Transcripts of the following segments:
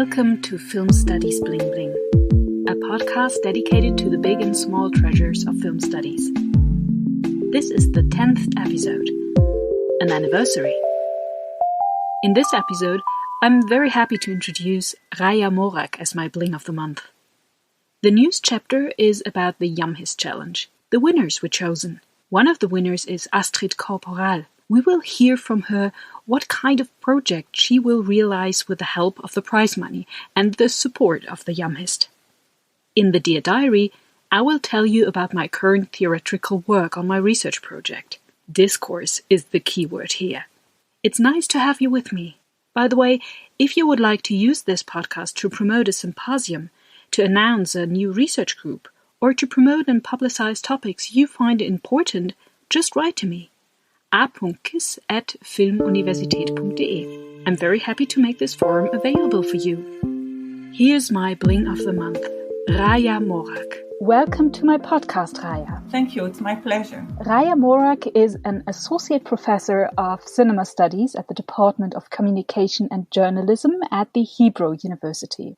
Welcome to Film Studies Bling Bling, a podcast dedicated to the big and small treasures of film studies. This is the 10th episode, an anniversary. In this episode, I'm very happy to introduce Raya Morag as my Bling of the Month. The news chapter is about the IAMHIST challenge. The winners were chosen. One of the winners is Astrid Korporaal. We will hear from her what kind of project she will realize with the help of the prize money and the support of the IAMHIST. In the Dear Diary, I will tell you about my current theoretical work on my research project. Discourse is the key word here. It's nice to have you with me. By the way, if you would like to use this podcast to promote a symposium, to announce a new research group, or to promote and publicize topics you find important, just write to me. a.kiss@filmuniversität.de. I'm very happy to make this forum available for you. Here's my Bling of the Month, Raya Morag. Welcome to my podcast, Raya. Thank you, it's my pleasure. Raya Morag is an associate professor of cinema studies at the Department of Communication and Journalism at the Hebrew University.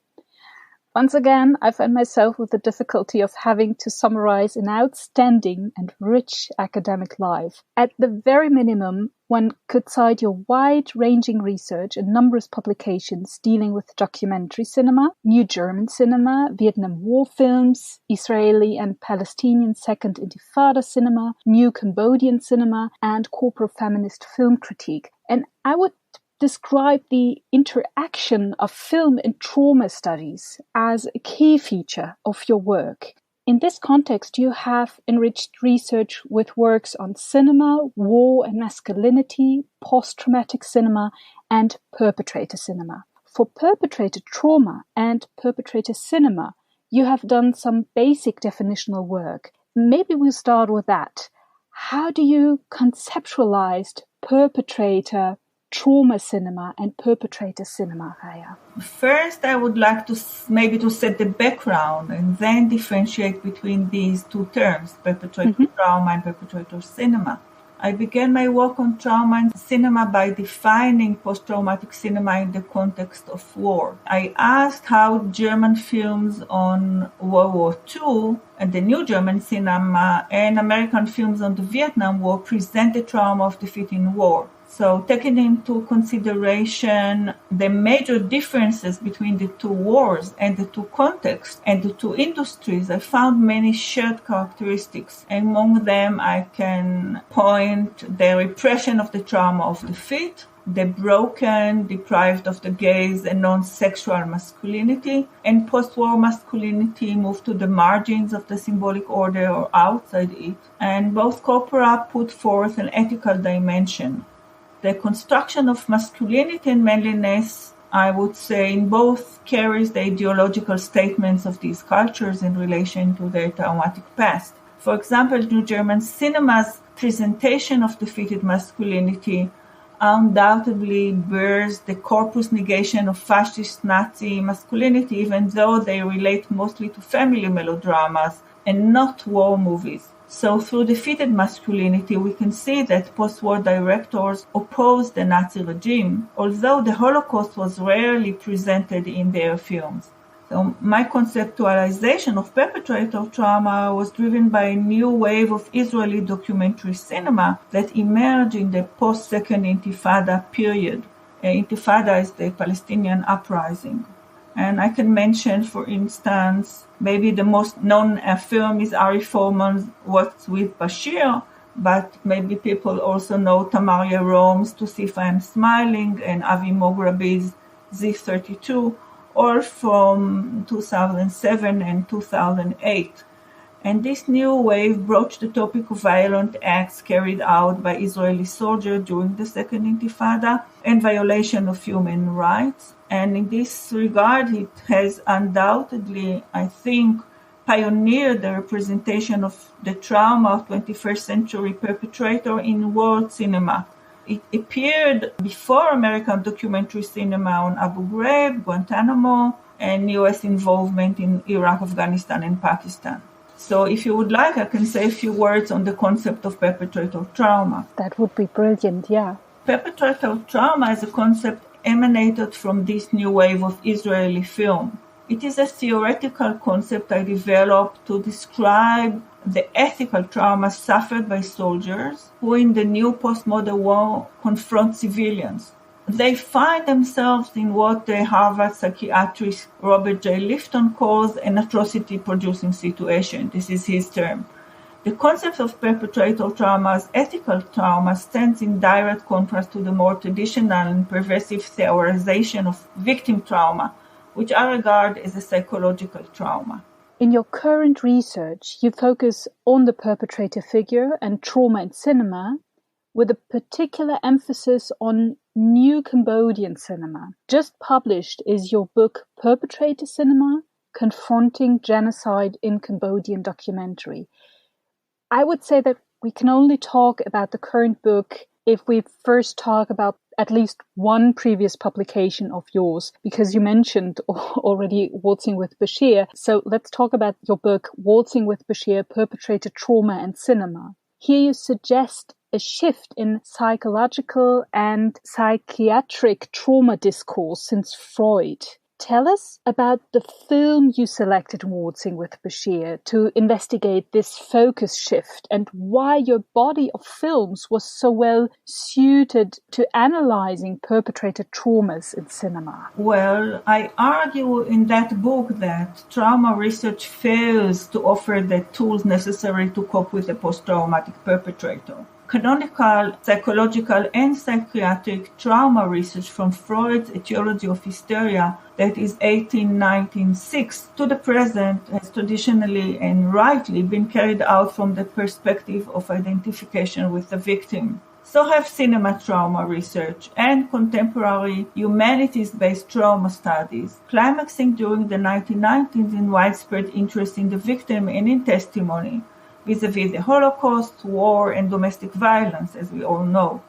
Once again, I find myself with the difficulty of having to summarize an outstanding and rich academic life. At the very minimum, one could cite your wide-ranging research and numerous publications dealing with documentary cinema, New German cinema, Vietnam War films, Israeli and Palestinian Second Intifada cinema, New Cambodian cinema, and corporate feminist film critique. And I would describe the interaction of film and trauma studies as a key feature of your work. In this context, you have enriched research with works on cinema, war and masculinity, post-traumatic cinema, and perpetrator cinema. For perpetrator trauma and perpetrator cinema, you have done some basic definitional work. Maybe we'll start with that. How do you conceptualize perpetrator trauma cinema and perpetrator cinema, Raya? First, I would like to set the background and then differentiate between these two terms, perpetrator trauma and perpetrator cinema. I began my work on trauma and cinema by defining post-traumatic cinema in the context of war. I asked how German films on World War II and the New German cinema and American films on the Vietnam War present the trauma of defeat in war. So taking into consideration the major differences between the two wars and the two contexts and the two industries, I found many shared characteristics. Among them, I can point the repression of the trauma of defeat, the broken, deprived of the gaze and non-sexual masculinity, and post-war masculinity moved to the margins of the symbolic order or outside it. And both Korporaal put forth an ethical dimension. The construction of masculinity and manliness, I would say, in both carries the ideological statements of these cultures in relation to their traumatic past. For example, New German cinema's presentation of defeated masculinity undoubtedly bears the corpus negation of fascist Nazi masculinity, even though they relate mostly to family melodramas and not war movies. So through defeated masculinity, we can see that post-war directors opposed the Nazi regime, although the Holocaust was rarely presented in their films. So my conceptualization of perpetrator trauma was driven by a new wave of Israeli documentary cinema that emerged in the post-Second Intifada period. Intifada is the Palestinian uprising. And I can mention, for instance, maybe the most known film is Ari Folman's What's with Bashir, but maybe people also know Tamar Yarom's To See If I Am Smiling and Avi Mograbi's Z32, all from 2007 and 2008. And this new wave broached the topic of violent acts carried out by Israeli soldiers during the Second Intifada and violation of human rights. And in this regard, it has undoubtedly, I think, pioneered the representation of the trauma of 21st century perpetrator in world cinema. It appeared before American documentary cinema on Abu Ghraib, Guantanamo, and U.S. involvement in Iraq, Afghanistan, and Pakistan. So if you would like, I can say a few words on the concept of perpetrator trauma. That would be brilliant, yeah. Perpetrator trauma as a concept emanated from this new wave of Israeli film. It is a theoretical concept I developed to describe the ethical trauma suffered by soldiers who in the new postmodern war confront civilians. They find themselves in what the Harvard psychiatrist Robert J. Lifton calls an atrocity-producing situation. This is his term. The concept of perpetrator trauma as ethical trauma stands in direct contrast to the more traditional and pervasive theorization of victim trauma, which I regard as a psychological trauma. In your current research, you focus on the perpetrator figure and trauma in cinema, with a particular emphasis on new Cambodian cinema. Just published is your book Perpetrator Cinema, Confronting Genocide in Cambodian Documentary. I would say that we can only talk about the current book if we first talk about at least one previous publication of yours, because you mentioned already Waltzing with Bashir. So let's talk about your book, Waltzing with Bashir, Perpetrator Trauma and Cinema. Here you suggest a shift in psychological and psychiatric trauma discourse since Freud. Tell us about the film you selected in Waltzing with Bashir to investigate this focus shift and why your body of films was so well suited to analyzing perpetrated traumas in cinema. Well, I argue in that book that trauma research fails to offer the tools necessary to cope with a post-traumatic perpetrator. Canonical, psychological, and psychiatric trauma research from Freud's etiology of hysteria, that is 1896, to the present has traditionally and rightly been carried out from the perspective of identification with the victim. So have cinema trauma research and contemporary humanities-based trauma studies, climaxing during the 1990s in widespread interest in the victim and in testimony, vis-à-vis the Holocaust, war, and domestic violence, as we all know.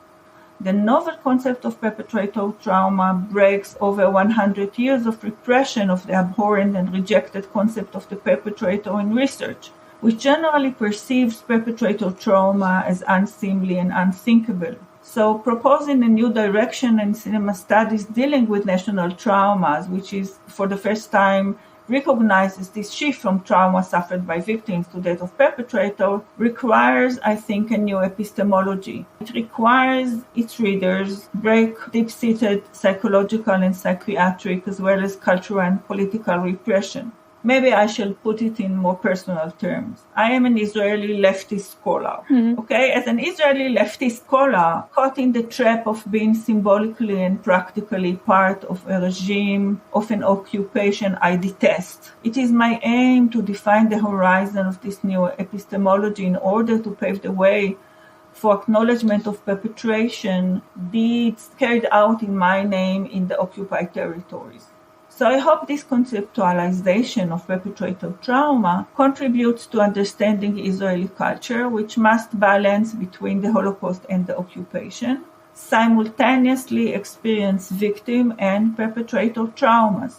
The novel concept of perpetrator trauma breaks over 100 years of repression of the abhorrent and rejected concept of the perpetrator in research, which generally perceives perpetrator trauma as unseemly and unthinkable. So proposing a new direction in cinema studies dealing with national traumas, which is for the first time recognizes this shift from trauma suffered by victims to that of perpetrator, requires, I think, a new epistemology. It requires its readers break deep-seated psychological and psychiatric as well as cultural and political repression. Maybe I shall put it in more personal terms. I am an Israeli leftist scholar. Okay, as an Israeli leftist scholar, caught in the trap of being symbolically and practically part of a regime, of an occupation I detest. It is my aim to define the horizon of this new epistemology in order to pave the way for acknowledgement of perpetration deeds carried out in my name in the occupied territories. So I hope this conceptualization of perpetrator trauma contributes to understanding Israeli culture, which must balance between the Holocaust and the occupation, simultaneously experience victim and perpetrator traumas.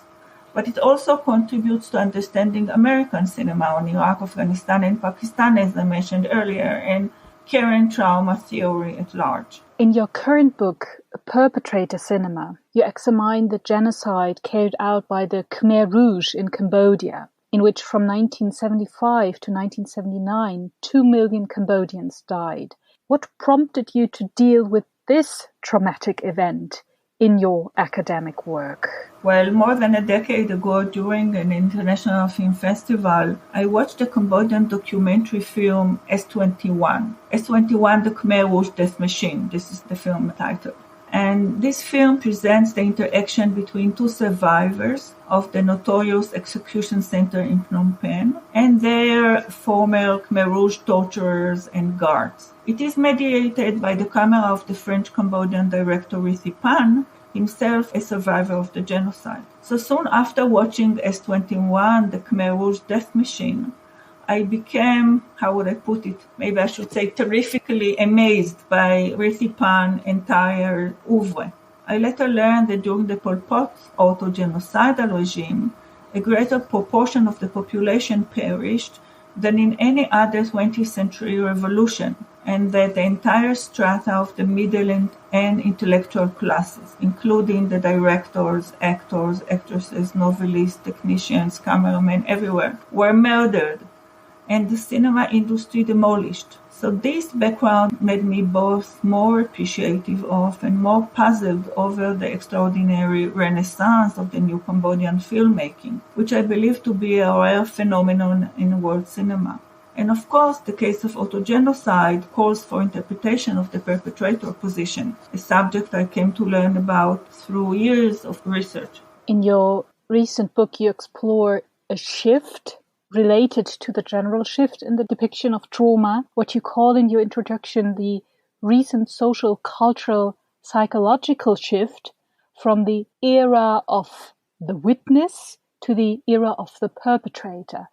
But it also contributes to understanding American cinema on Iraq, Afghanistan, and Pakistan, as I mentioned earlier, and current trauma theory at large. In your current book, Perpetrator Cinema, you examine the genocide carried out by the Khmer Rouge in Cambodia, in which from 1975 to 1979, 2 million Cambodians died. What prompted you to deal with this traumatic event in your academic work? Well, more than a decade ago, during an international film festival, I watched the Cambodian documentary film S21. S21, the Khmer Rouge Death Machine. This is the film title. And this film presents the interaction between two survivors of the notorious execution center in Phnom Penh and their former Khmer Rouge torturers and guards. It is mediated by the camera of the French-Cambodian director Rithi Pan, himself a survivor of the genocide. So soon after watching S21, the Khmer Rouge Death Machine, I became, how would I put it, maybe I should say terrifically amazed by Rithi Pan's entire oeuvre. I later learned that during the Pol Pot auto-genocidal regime, a greater proportion of the population perished than in any other 20th century revolution, and that the entire strata of the middle and intellectual classes, including the directors, actors, actresses, novelists, technicians, cameramen, everywhere, were murdered, and the cinema industry demolished. So this background made me both more appreciative of and more puzzled over the extraordinary renaissance of the new Cambodian filmmaking, which I believe to be a rare phenomenon in world cinema. And of course, the case of autogenocide calls for interpretation of the perpetrator position, a subject I came to learn about through years of research. In your recent book, you explore a shift related to the general shift in the depiction of trauma, what you call in your introduction the recent social, cultural, psychological shift from the era of the witness to the era of the perpetrator.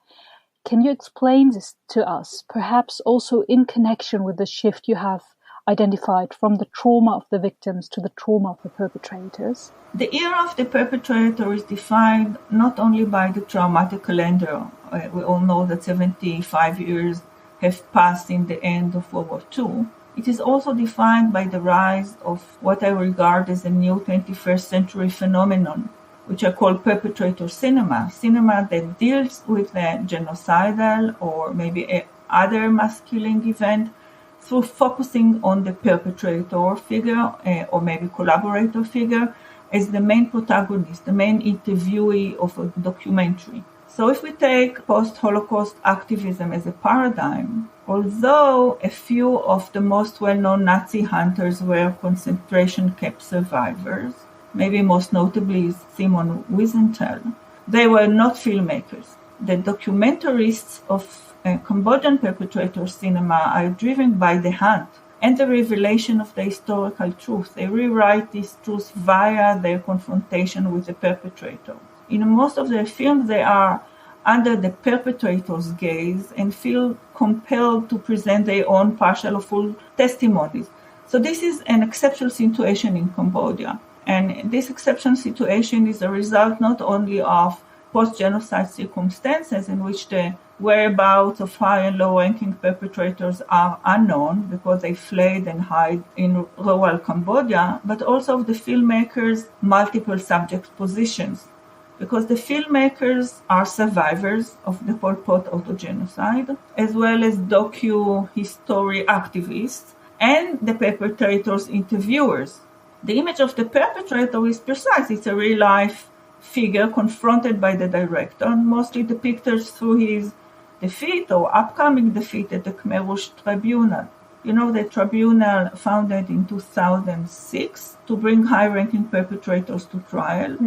Can you explain this to us, perhaps also in connection with the shift you have identified from the trauma of the victims to the trauma of the perpetrators? The era of the perpetrator is defined not only by the traumatic calendar. We all know that 75 years have passed in the end of World War II. It is also defined by the rise of what I regard as a new 21st century phenomenon, which I call perpetrator cinema, cinema that deals with a genocidal or maybe other mass killing event through focusing on the perpetrator figure or maybe collaborator figure as the main protagonist, the main interviewee of a documentary. So if we take post-Holocaust activism as a paradigm, although a few of the most well-known Nazi hunters were concentration camp survivors, maybe most notably Simon Wiesenthal, they were not filmmakers. The documentarists of Cambodian perpetrator cinema are driven by the hunt and the revelation of the historical truth. They rewrite these truths via their confrontation with the perpetrator. In most of their films, they are under the perpetrator's gaze and feel compelled to present their own partial or full testimonies. So this is an exceptional situation in Cambodia. And this exceptional situation is a result not only of post-genocide circumstances in which the whereabouts of high and low-ranking perpetrators are unknown because they fled and hide in rural Cambodia, but also of the filmmakers' multiple subject positions. Because the filmmakers are survivors of the Pol Pot autogenocide, as well as docu-history activists and the perpetrators' interviewers. The image of the perpetrator is precise. It's a real-life figure confronted by the director, and mostly depicted through his defeat or upcoming defeat at the Khmer Rouge Tribunal. You know, the tribunal founded in 2006 to bring high-ranking perpetrators to trial.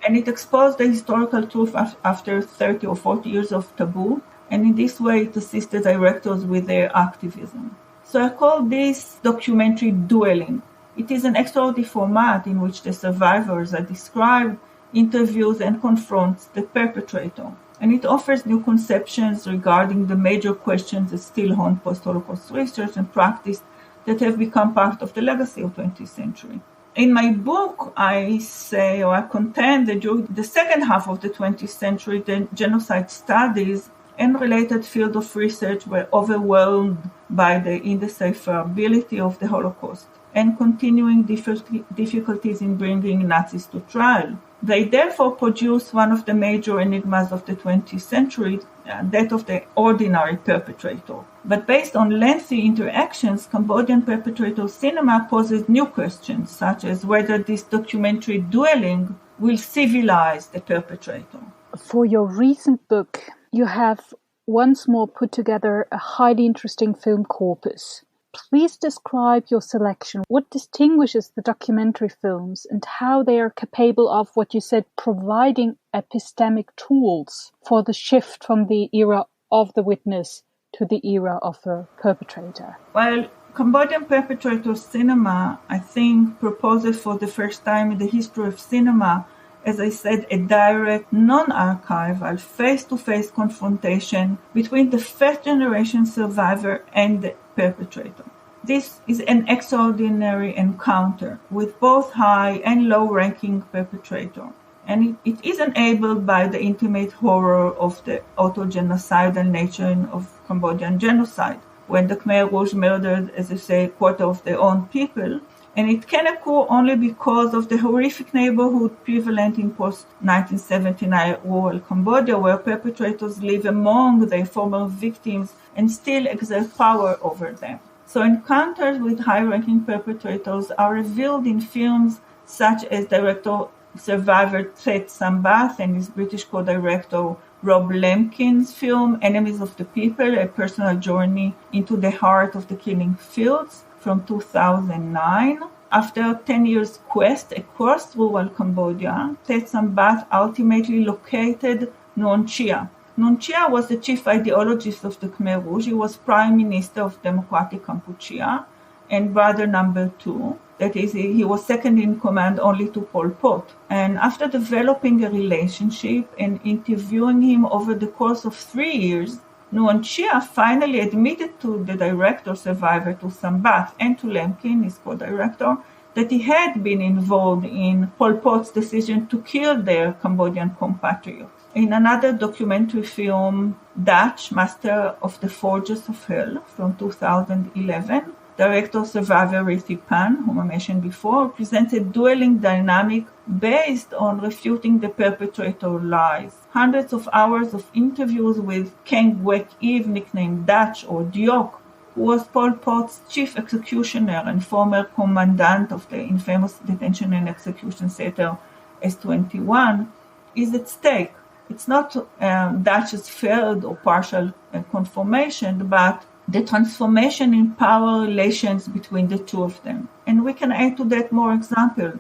And it exposed the historical truth after 30 or 40 years of taboo. And in this way, it assisted directors with their activism. So I call this documentary dueling. It is an extraordinary format in which the survivors are described, interviews, and confronts the perpetrator. And it offers new conceptions regarding the major questions that still haunt post-Holocaust research and practice that have become part of the legacy of the 20th century. In my book, I say, or I contend that during the second half of the 20th century, the genocide studies and related field of research were overwhelmed by the indecipherability of the Holocaust and continuing difficulties in bringing Nazis to trial. They therefore produced one of the major enigmas of the 20th century, that of the ordinary perpetrator. But based on lengthy interactions, Cambodian perpetrator cinema poses new questions, such as whether this documentary dueling will civilize the perpetrator. For your recent book, you have once more put together a highly interesting film corpus. Please describe your selection. What distinguishes the documentary films and how they are capable of, what you said, providing epistemic tools for the shift from the era of the witness to the era of the perpetrator? Well, Cambodian perpetrator cinema, I think, proposes for the first time in the history of cinema, as I said, a direct, non-archival, face-to-face confrontation between the first-generation survivor and the perpetrator. This is an extraordinary encounter with both high and low-ranking perpetrator. And it is enabled by the intimate horror of the auto-genocidal nature of Cambodian genocide, when the Khmer Rouge murdered, as I say, a quarter of their own people. And it can occur only because of the horrific neighborhood prevalent in post-1979 rural Cambodia, where perpetrators live among their former victims and still exert power over them. So encounters with high-ranking perpetrators are revealed in films such as director-survivor Thet Sambath and his British co-director Rob Lemkin's film Enemies of the People, A Personal Journey into the Heart of the Killing Fields from 2009. After a 10 years quest across rural Cambodia, Thet Sambath ultimately located Nuon Chea. Nuon Chea was the chief ideologist of the Khmer Rouge. He was Prime Minister of Democratic Kampuchea and brother number 2. That is, he was second in command only to Pol Pot. And after developing a relationship and interviewing him over the course of 3 years, Nuon Chea finally admitted to the director-survivor, to Sambath, and to Lemkin, his co-director, that he had been involved in Pol Pot's decision to kill their Cambodian compatriots. In another documentary film, Dutch, Master of the Forges of Hell, from 2011, director-survivor Rithi Pan, whom I mentioned before, presents a dueling dynamic based on refuting the perpetrator lies. Hundreds of hours of interviews with Keng Wek Eve, nicknamed Dutch or Diok, who was Pol Pot's chief executioner and former commandant of the infamous detention and execution center S21, is at stake. It's not Dutch's failed or partial confirmation, but the transformation in power relations between the two of them. And we can add to that more examples.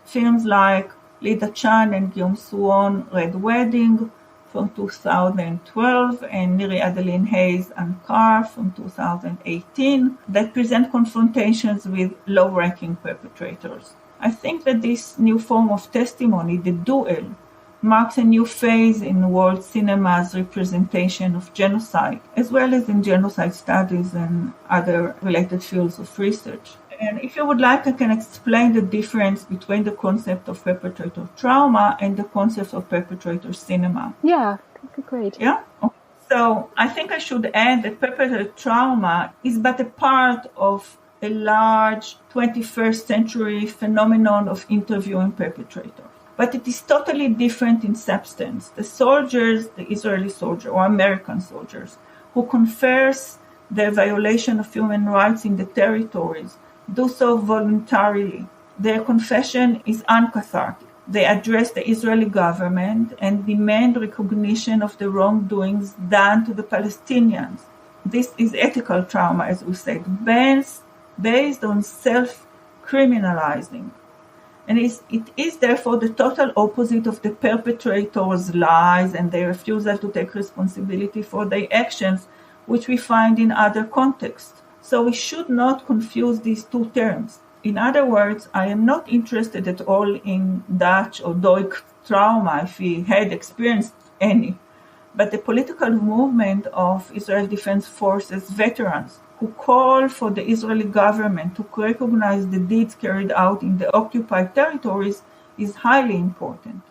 Films like Lida Chan and Guillaume Suon, Red Wedding from 2012, and Niri Adeline Hayes Ankar from 2018, that present confrontations with low-ranking perpetrators. I think that this new form of testimony, the duel, marks a new phase in world cinema's representation of genocide, as well as in genocide studies and other related fields of research. And if you would like, I can explain the difference between the concept of perpetrator trauma and the concept of perpetrator cinema. Yeah, that'd be great. Yeah? Okay. So I think I should add that perpetrator trauma is but a part of a large 21st century phenomenon of interviewing perpetrators. But it is totally different in substance. The soldiers, the Israeli soldier or American soldiers, who confess their violation of human rights in the territories, do so voluntarily. Their confession is uncathartic. They address the Israeli government and demand recognition of the wrongdoings done to the Palestinians. This is ethical trauma, as we said, based on self-criminalizing. And it is therefore the total opposite of the perpetrator's lies and their refusal to take responsibility for their actions, which we find in other contexts. So we should not confuse these two terms. In other words, I am not interested at all in Dutch or Doik trauma if he had experienced any, but the political movement of Israel Defense Forces veterans who call for the Israeli government to recognize the deeds carried out in the occupied territories is highly important.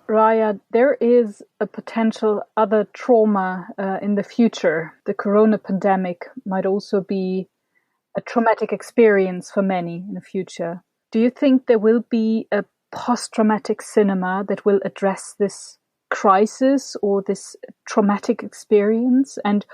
Raya, there is a potential other trauma in the future. The corona pandemic might also be a traumatic experience for many in the future. Do you think there will be a post-traumatic cinema that will address this crisis or this traumatic experience? And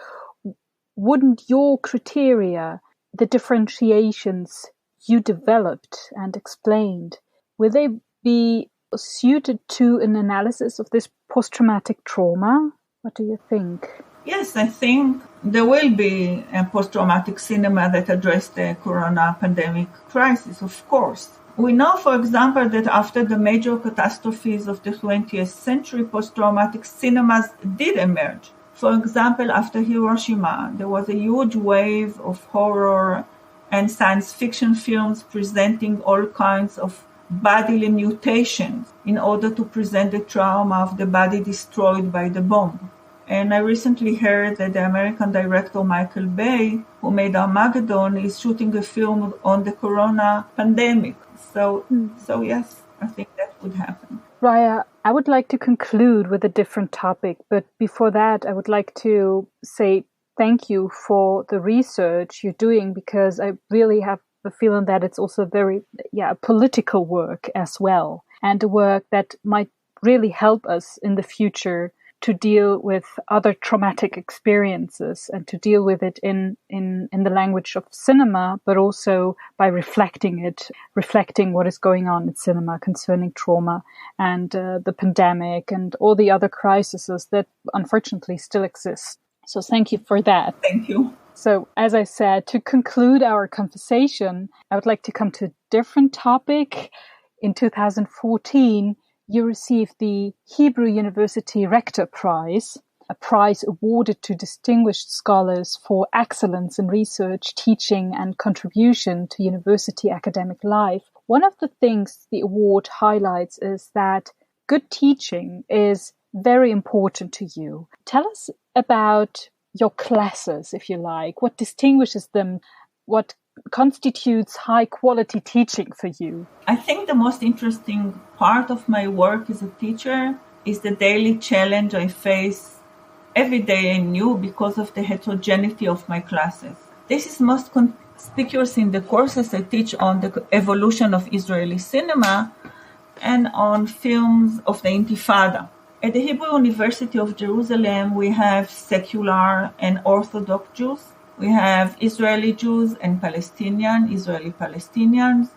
wouldn't your criteria, the differentiations you developed and explained, will they be suited to an analysis of this post-traumatic trauma? What do you think? Yes, I think there will be a post-traumatic cinema that addresses the corona pandemic crisis, of course. We know, for example, that after the major catastrophes of the 20th century, post-traumatic cinemas did emerge. For example, after Hiroshima, there was a huge wave of horror and science fiction films presenting all kinds of bodily mutations in order to present the trauma of the body destroyed by the bomb. And I recently heard that the American director Michael Bay, who made Armageddon, is shooting a film on the corona pandemic. So yes, I think that would happen. Raya, I would like to conclude with a different topic, but before that, I would like to say thank you for the research you're doing, because I really have the feeling that it's also very, political work as well, and a work that might really help us in the future to deal with other traumatic experiences and to deal with it in the language of cinema, but also by reflecting what is going on in cinema concerning trauma and the pandemic and all the other crises that unfortunately still exist. So thank you for that. Thank you. So as I said, to conclude our conversation, I would like to come to a different topic. In 2014, you received the Hebrew University Rector Prize, a prize awarded to distinguished scholars for excellence in research, teaching, and contribution to university academic life. One of the things the award highlights is that good teaching is very important to you. Tell us about your classes, if you like. What distinguishes them? What constitutes high-quality teaching for you? I think the most interesting part of my work as a teacher is the daily challenge I face every day anew because of the heterogeneity of my classes. This is most conspicuous in the courses I teach on the evolution of Israeli cinema and on films of the Intifada. At the Hebrew University of Jerusalem, we have secular and Orthodox Jews. We have Israeli Jews and Israeli Palestinians,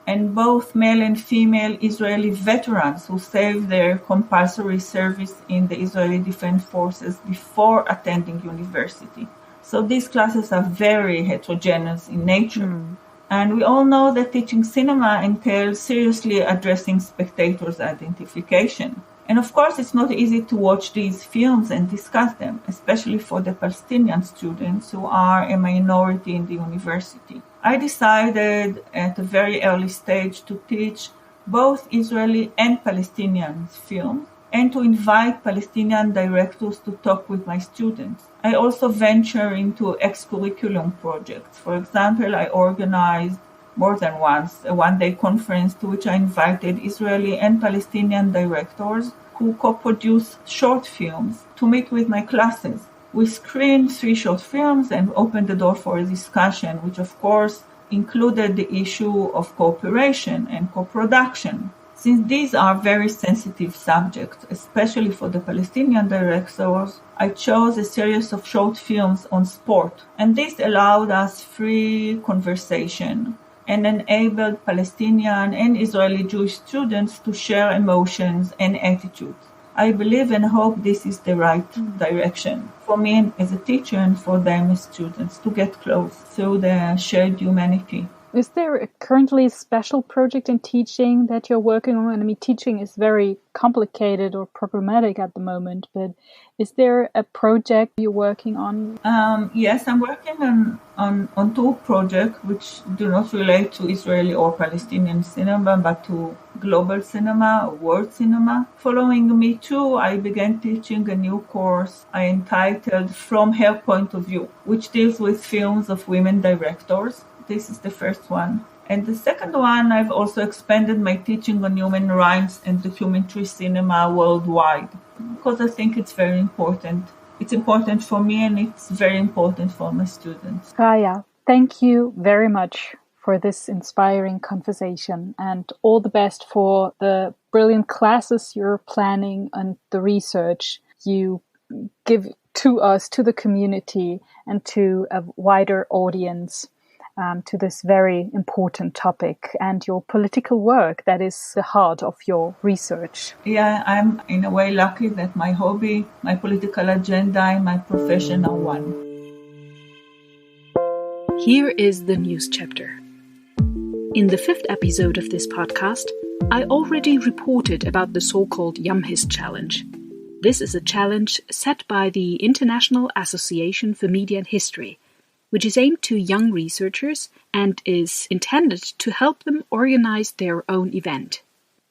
and both male and female Israeli veterans who served their compulsory service in the Israeli Defense Forces before attending university. So these classes are very heterogeneous in nature. And we all know that teaching cinema entails seriously addressing spectators' identification. And of course, it's not easy to watch these films and discuss them, especially for the Palestinian students who are a minority in the university. I decided at a very early stage to teach both Israeli and Palestinian films and to invite Palestinian directors to talk with my students. I also venture into ex-curriculum projects. For example, I organized more than once a one-day conference to which I invited Israeli and Palestinian directors who co-produce short films to meet with my classes. We screened 3 short films and opened the door for a discussion, which of course included the issue of cooperation and co-production. Since these are very sensitive subjects, especially for the Palestinian directors, I chose a series of short films on sport, and this allowed us free conversation and enabled Palestinian and Israeli Jewish students to share emotions and attitudes. I believe and hope this is the right direction for me as a teacher and for them as students to get close through the shared humanity. Is there currently a special project in teaching that you're working on? I mean, teaching is very complicated or problematic at the moment, but is there a project you're working on? Yes, I'm working on 2 projects which do not relate to Israeli or Palestinian cinema, but to global cinema or world cinema. Following Me Too, I began teaching a new course I entitled From Her Point of View, which deals with films of women directors. This is the first one. And the second one, I've also expanded my teaching on human rights and documentary cinema worldwide, because I think it's very important. It's important for me and it's very important for my students. Raya, thank you very much for this inspiring conversation, and all the best for the brilliant classes you're planning and the research you give to us, to the community, and to a wider audience. To this very important topic and your political work that is the heart of your research. Yeah, I'm in a way lucky that my hobby, my political agenda, and my profession are one. Here is the news chapter. In the 5th episode of this podcast, I already reported about the so-called IAMHIST challenge. This is a challenge set by the International Association for Media and History, which is aimed to young researchers and is intended to help them organize their own event.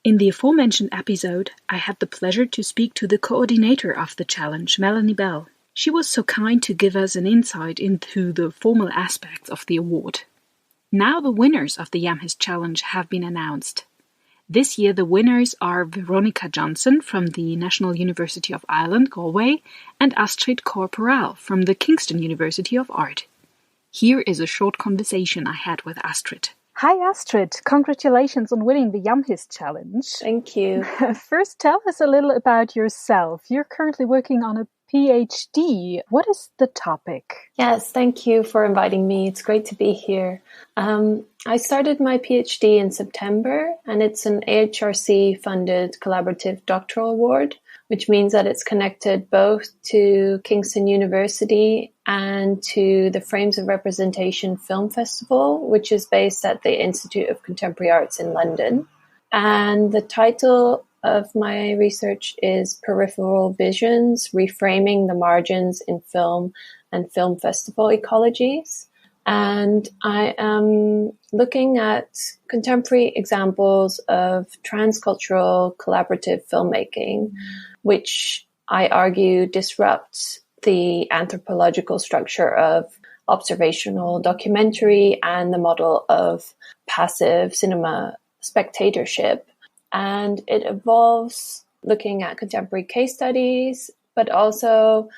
In the aforementioned episode, I had the pleasure to speak to the coordinator of the challenge, Melanie Bell. She was so kind to give us an insight into the formal aspects of the award. Now the winners of the IAMHIST challenge have been announced. This year, the winners are Veronica Johnson from the National University of Ireland, Galway, and Astrid Korporaal from the Kingston University of Art. Here is a short conversation I had with Astrid. Hi Astrid, congratulations on winning the IAMHIST challenge. Thank you. First, tell us a little about yourself. You're currently working on a PhD. What is the topic? Yes, thank you for inviting me. It's great to be here. I started my PhD in September, and it's an AHRC-funded collaborative doctoral award, which means that it's connected both to Kingston University and to the Frames of Representation Film Festival, which is based at the Institute of Contemporary Arts in London. And the title of my research is Peripheral Visions, Reframing the Margins in Film and Film Festival Ecologies. And I am looking at contemporary examples of transcultural collaborative filmmaking, which I argue disrupts the anthropological structure of observational documentary and the model of passive cinema spectatorship. And it involves looking at contemporary case studies, but also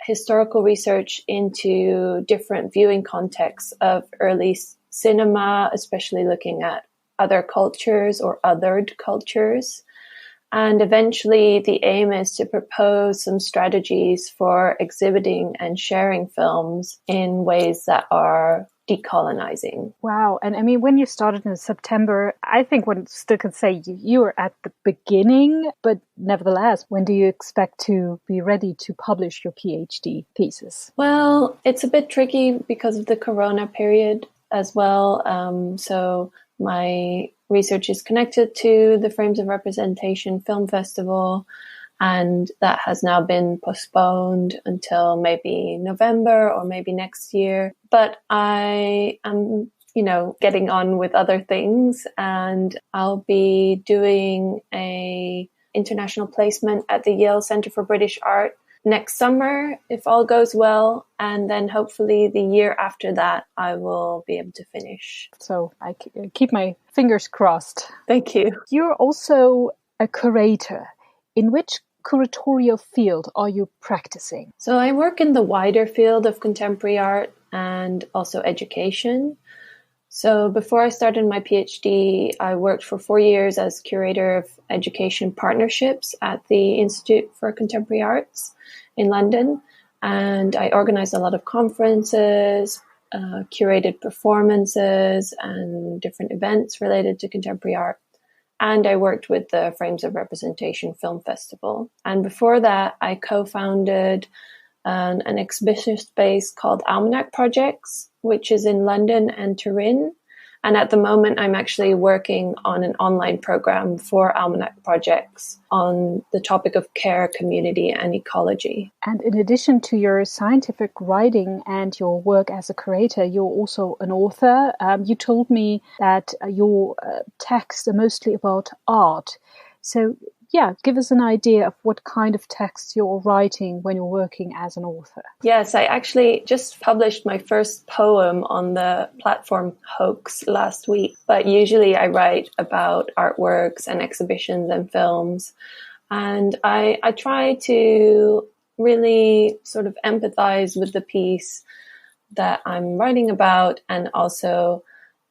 historical research into different viewing contexts of early cinema, especially looking at other cultures or othered cultures. And eventually the aim is to propose some strategies for exhibiting and sharing films in ways that are decolonizing. Wow. And I mean, when you started in September, I think one still could say you were at the beginning, but nevertheless, when do you expect to be ready to publish your PhD thesis? Well, it's a bit tricky because of the Corona period as well. So my research is connected to the Frames of Representation Film Festival, and that has now been postponed until maybe November or maybe next year. But I am, getting on with other things, and I'll be doing a international placement at the Yale Center for British Art next summer, if all goes well. And then hopefully the year after that, I will be able to finish. So I keep my fingers crossed. Thank you. You're also a curator. In which curatorial field are you practicing? So I work in the wider field of contemporary art and also education. So before I started my PhD, I worked for 4 years as curator of education partnerships at the Institute for Contemporary Arts in London. And I organized a lot of conferences, curated performances and different events related to contemporary art. And I worked with the Frames of Representation Film Festival. And before that, I co-founded an exhibition space called Almanac Projects, which is in London and Turin. And at the moment, I'm actually working on an online program for Almanac Projects on the topic of care, community, and ecology. And in addition to your scientific writing and your work as a curator, you're also an author. You told me that your texts are mostly about art. So, give us an idea of what kind of texts you're writing when you're working as an author. Yes, I actually just published my first poem on the platform Hoax last week. But usually I write about artworks and exhibitions and films. And I try to really sort of empathize with the piece that I'm writing about, and also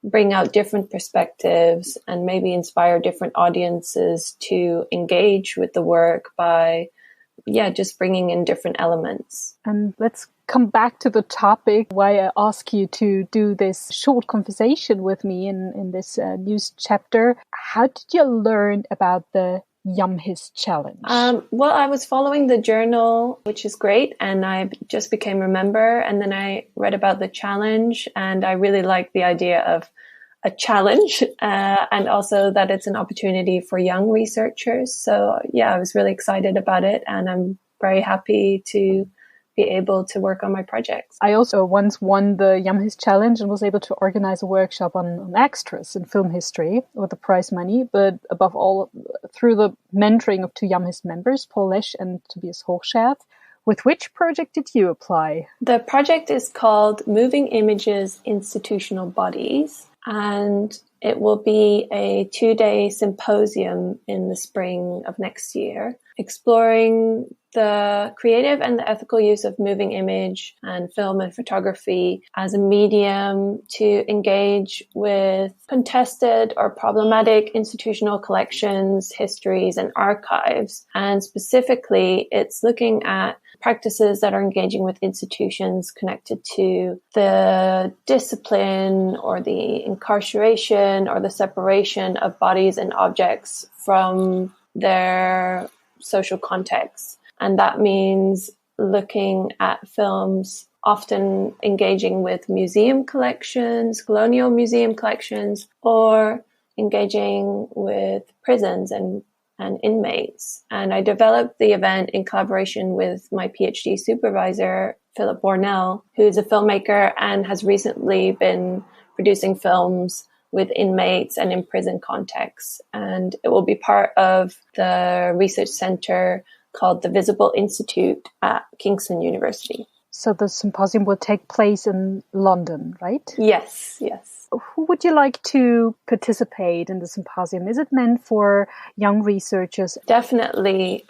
bring out different perspectives and maybe inspire different audiences to engage with the work by, just bringing in different elements. And let's come back to the topic, why I ask you to do this short conversation with me in this news chapter. How did you learn about the IAMHIST challenge? Well, I was following the journal, which is great, and I just became a member, and then I read about the challenge, and I really liked the idea of a challenge, and also that it's an opportunity for young researchers. So I was really excited about it, and I'm very happy to be able to work on my projects. I also once won the IAMHIST challenge and was able to organize a workshop on extras in film history with the prize money, but above all, through the mentoring of 2 IAMHIST members, Paul Lesch and Tobias Hochscherf. With which project did you apply? The project is called Moving Images Institutional Bodies. And It will be a 2-day symposium in the spring of next year, exploring the creative and the ethical use of moving image and film and photography as a medium to engage with contested or problematic institutional collections, histories, and archives. And specifically, it's looking at practices that are engaging with institutions connected to the discipline or the incarceration or the separation of bodies and objects from their social context. And that means looking at films often engaging with museum collections, colonial museum collections, or engaging with prisons and inmates. And I developed the event in collaboration with my PhD supervisor, Philip Bornell, who's a filmmaker and has recently been producing films with inmates and in prison contexts. And it will be part of the research center called the Visible Institute at Kingston University. So the symposium will take place in London, right? Yes. Who would you like to participate in the symposium? Is it meant for young researchers? Definitely.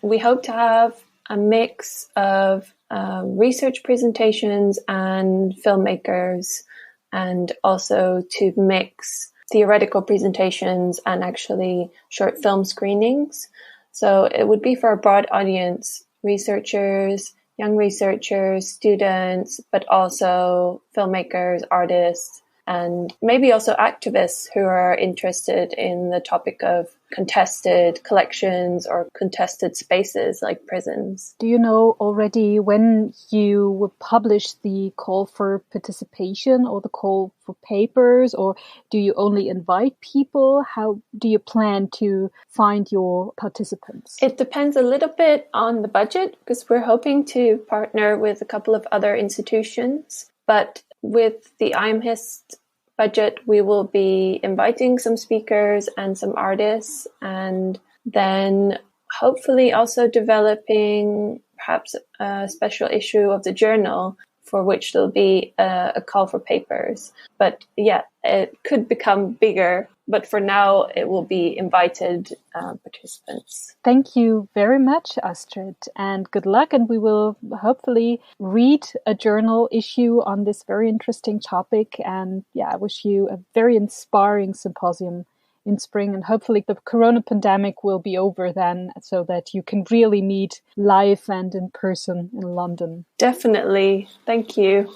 We hope to have a mix of research presentations and filmmakers, and also to mix theoretical presentations and actually short film screenings. So it would be for a broad audience, researchers, young researchers, students, but also filmmakers, artists, and maybe also activists who are interested in the topic of contested collections or contested spaces like prisons. Do you know already when you will publish the call for participation or the call for papers, or do you only invite people? How do you plan to find your participants? It depends a little bit on the budget, because we're hoping to partner with a couple of other institutions, but with the IAMHIST budget, we will be inviting some speakers and some artists, and then hopefully also developing perhaps a special issue of the journal for which there'll be a call for papers. But yeah, it could become bigger, but for now it will be invited participants. Thank you very much, Astrid, and good luck. And we will hopefully read a journal issue on this very interesting topic. And yeah, I wish you a very inspiring symposium in spring, and hopefully the corona pandemic will be over then, so that you can really meet live and in person in London. Definitely. Thank you.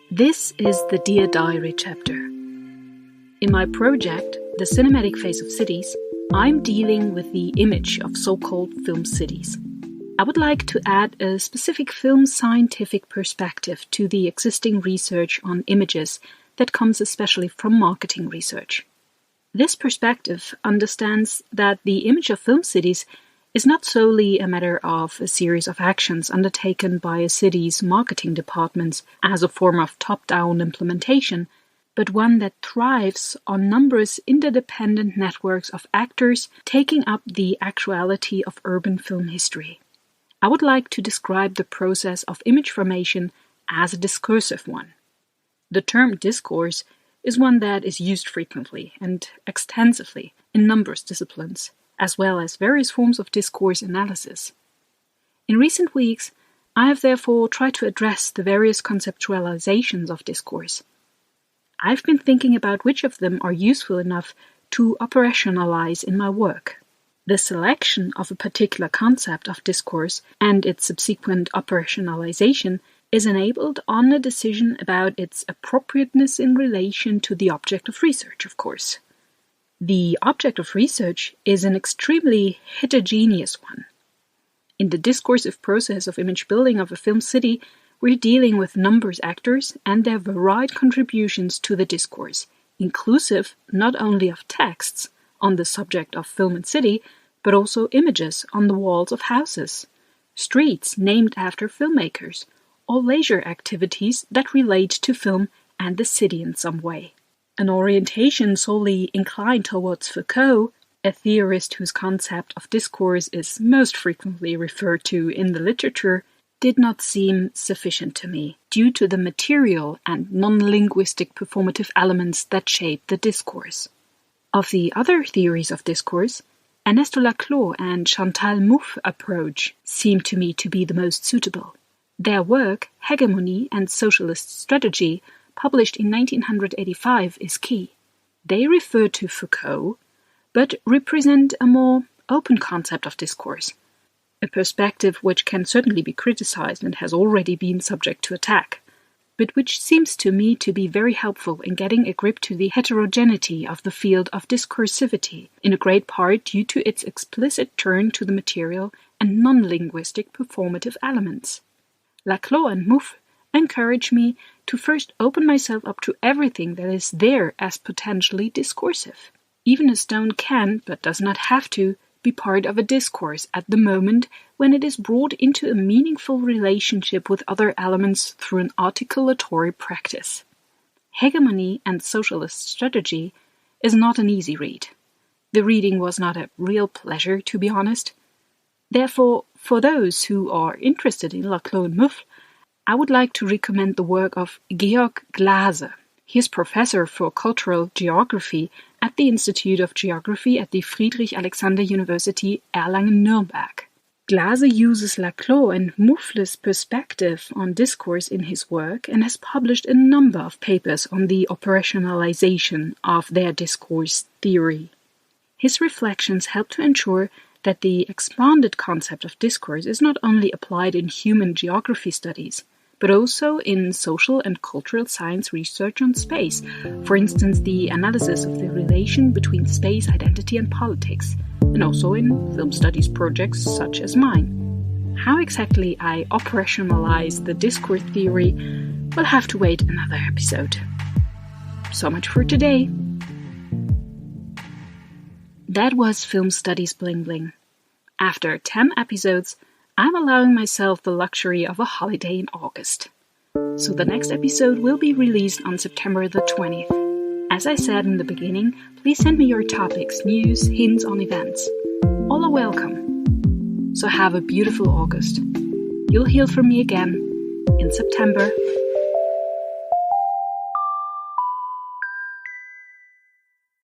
This is the Dear Diary chapter. In my project, The Cinematic Face of Cities, I'm dealing with the image of so-called film cities. I would like to add a specific film scientific perspective to the existing research on images that comes especially from marketing research. This perspective understands that the image of film cities is not solely a matter of a series of actions undertaken by a city's marketing departments as a form of top-down implementation, but one that thrives on numerous interdependent networks of actors taking up the actuality of urban film history. I would like to describe the process of image formation as a discursive one. The term discourse is one that is used frequently and extensively in numerous disciplines, as well as various forms of discourse analysis. In recent weeks, I have therefore tried to address the various conceptualizations of discourse. I've been thinking about which of them are useful enough to operationalize in my work. The selection of a particular concept of discourse and its subsequent operationalization is enabled on a decision about its appropriateness in relation to the object of research, of course. The object of research is an extremely heterogeneous one. In the discursive process of image building of a film city, we're dealing with numerous actors and their varied contributions to the discourse, inclusive not only of texts on the subject of film and city, but also images on the walls of houses, streets named after filmmakers, or leisure activities that relate to film and the city in some way. An orientation solely inclined towards Foucault, a theorist whose concept of discourse is most frequently referred to in the literature, did not seem sufficient to me, due to the material and non-linguistic performative elements that shape the discourse. Of the other theories of discourse, Ernesto Laclau and Chantal Mouffe's approach seemed to me to be the most suitable. Their work, Hegemony and Socialist Strategy, published in 1985, is key. They refer to Foucault, but represent a more open concept of discourse, a perspective which can certainly be criticized and has already been subject to attack, but which seems to me to be very helpful in getting a grip to the heterogeneity of the field of discursivity, in a great part due to its explicit turn to the material and non-linguistic performative elements. Laclau and Mouffe encourage me to first open myself up to everything that is there as potentially discursive. Even a stone can, but does not have to, be part of a discourse at the moment when it is brought into a meaningful relationship with other elements through an articulatory practice. Hegemony and Socialist Strategy is not an easy read. The reading was not a real pleasure, to be honest. Therefore, for those who are interested in Laclau and Mouffe, I would like to recommend the work of Georg Glase. He is professor for cultural geography at the Institute of Geography at the Friedrich-Alexander University Erlangen-Nuremberg. Glase uses Laclau and Mouffe's perspective on discourse in his work and has published a number of papers on the operationalization of their discourse theory. His reflections help to ensure that the expanded concept of discourse is not only applied in human geography studies, but also in social and cultural science research on space, for instance the analysis of the relation between space, identity and politics, and also in film studies projects such as mine. How exactly I operationalize the discourse theory will have to wait another episode. So much for today. That was Film Studies Bling Bling. After 10 episodes, I'm allowing myself the luxury of a holiday in August. So the next episode will be released on September the 20th. As I said in the beginning, please send me your topics, news, hints on events. All are welcome. So have a beautiful August. You'll hear from me again in September.